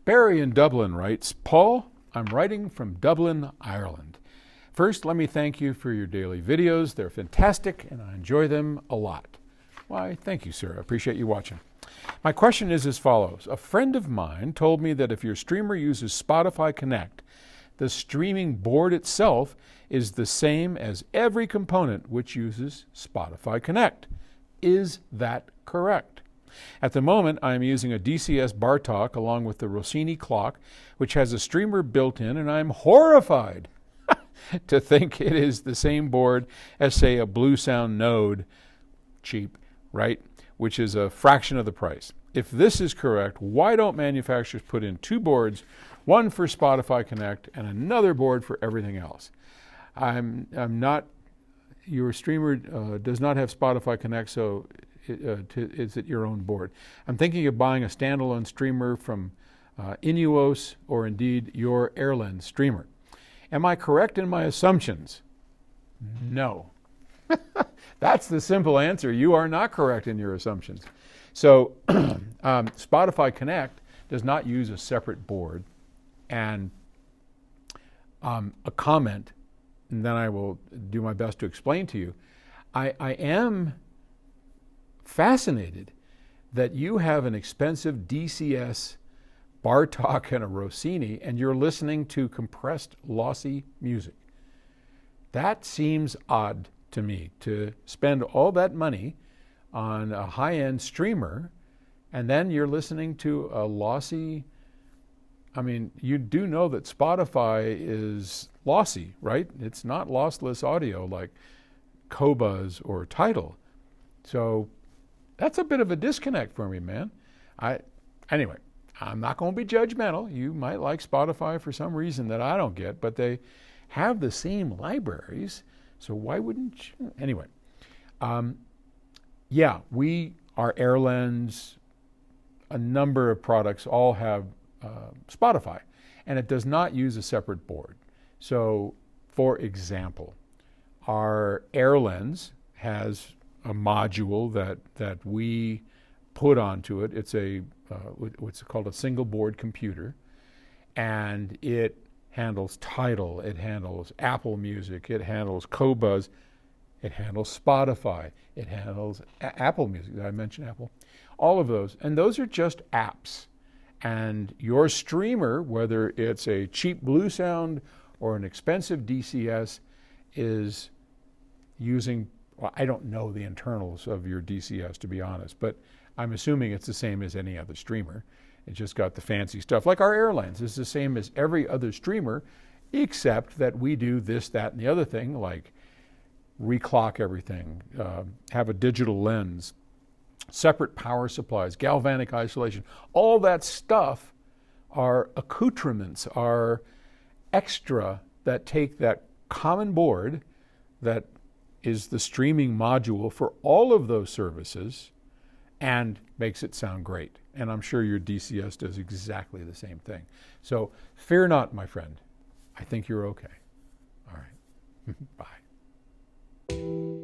Barry in Dublin writes, Paul, I'm writing from Dublin, Ireland. First, let me thank you for your daily videos. They're fantastic, and I enjoy them a lot. Why, thank you, sir. I appreciate you watching. My question is as follows. A friend of mine told me that if your streamer uses Spotify Connect, the streaming board itself is the same as every component which uses Spotify Connect. Is that correct? At the moment, I am using a DCS Bartok along with the Rossini clock, which has a streamer built in, and I am horrified to think it is the same board as, say, a Blue Sound Node, cheap, right, which is a fraction of the price. If this is correct, why don't manufacturers put in two boards, one for Spotify Connect and another board for everything else? I'm not, your streamer does not have Spotify Connect, so it's at your own board. I'm thinking of buying a standalone streamer from Inuos or indeed your Airlens streamer. Am I correct in my assumptions? No. That's the simple answer. You are not correct in your assumptions. So Spotify Connect does not use a separate board. And a comment, and then I will do my best to explain to you. I am fascinated that you have an expensive DCS Bartok and a Rossini, and you're listening to compressed, lossy music. That seems odd to me, to spend all that money on a high-end streamer, and then you're listening to a lossy. I mean, you do know that Spotify is lossy, right? It's not lossless audio like Qobuz or Tidal. So that's a bit of a disconnect for me, man. Anyway, I'm not going to be judgmental. You might like Spotify for some reason that I don't get, but they have the same libraries, so why wouldn't you? Anyway, yeah, our Airlens, a number of products all have Spotify, and it does not use a separate board. So, for example, our Airlens has a module that we put onto it. It's what's called a single board computer, and it handles Tidal, it handles Apple Music, it handles Qobuz, it handles Spotify, it handles Apple Music. Did I mention Apple? All of those, and those are just apps. And your streamer, whether it's a cheap Blue Sound or an expensive DCS, is using, well, I don't know the internals of your DCS, to be honest, but I'm assuming it's the same as any other streamer. It just got the fancy stuff. Like our Airlens is the same as every other streamer, except that we do this, that, and the other thing, like reclock everything, have a digital lens, separate power supplies, galvanic isolation. All that stuff are accoutrements, are extra that take that common board that is the streaming module for all of those services and makes it sound great. And I'm sure your DCS does exactly the same thing. So fear not, my friend. I think you're okay. All right. Bye.